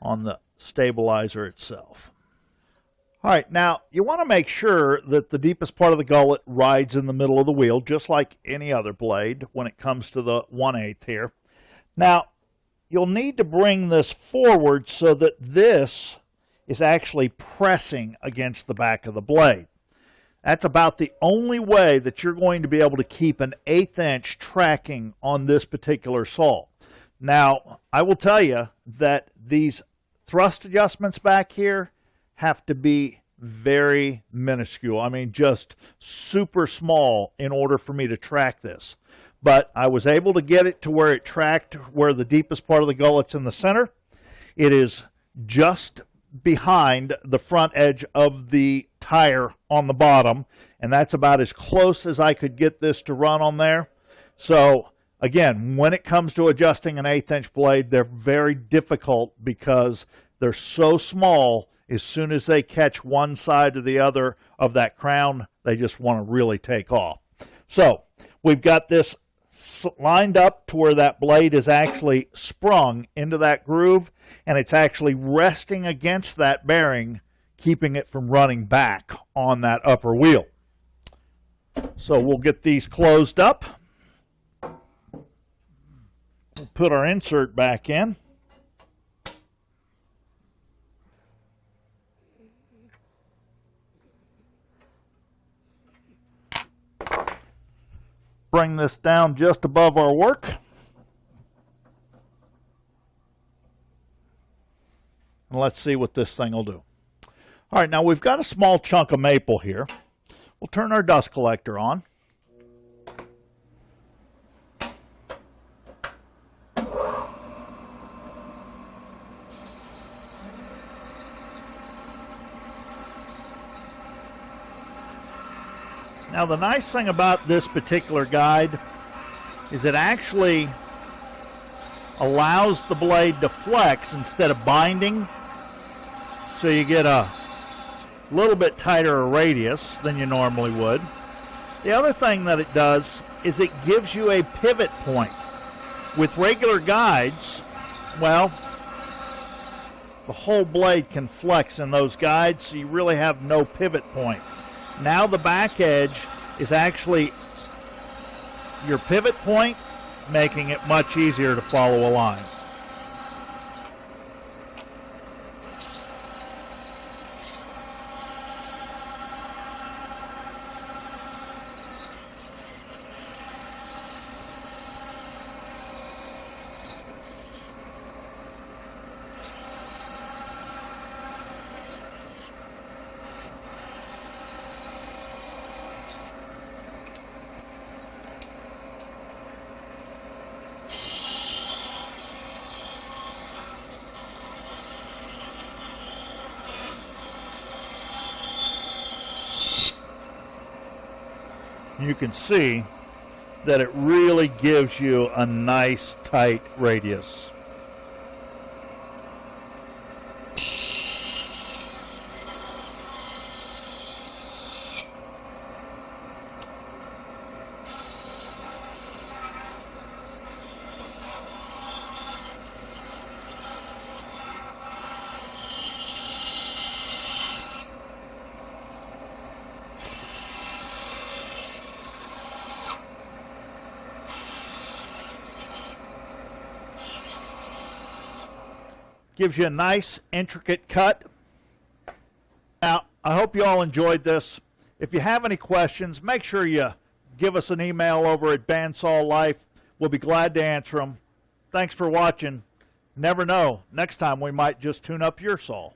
on the stabilizer itself. All right, now you want to make sure that the deepest part of the gullet rides in the middle of the wheel, just like any other blade when it comes to the 1/8 here. Now, you'll need to bring this forward so that this is actually pressing against the back of the blade. That's about the only way that you're going to be able to keep an 1/8 inch tracking on this particular saw. Now, I will tell you that these thrust adjustments back here have to be very minuscule. I mean, just super small in order for me to track this. But I was able to get it to where it tracked where the deepest part of the gullet's in the center. It is just behind the front edge of the tire on the bottom, and that's about as close as I could get this to run on there. So again, when it comes to adjusting an 1/8 inch blade, they're very difficult because they're so small. As soon as they catch one side or the other of that crown, they just want to really take off. So we've got this lined up to where that blade is actually sprung into that groove, and it's actually resting against that bearing, keeping it from running back on that upper wheel. So we'll get these closed up. We'll put our insert back in. Bring this down just above our work. And let's see what this thing will do. All right, now we've got a small chunk of maple here. We'll turn our dust collector on. Now the nice thing about this particular guide is it actually allows the blade to flex instead of binding, so you get a little bit tighter radius than you normally would. The other thing that it does is it gives you a pivot point. With regular guides, well, the whole blade can flex in those guides, so you really have no pivot point. Now the back edge is actually your pivot point, making it much easier to follow a line. You can see that it really gives you a nice tight radius. Gives you a nice, intricate cut. Now, I hope you all enjoyed this. If you have any questions, make sure you give us an email over at Bandsaw Life. We'll be glad to answer them. Thanks for watching. Never know, next time we might just tune up your saw.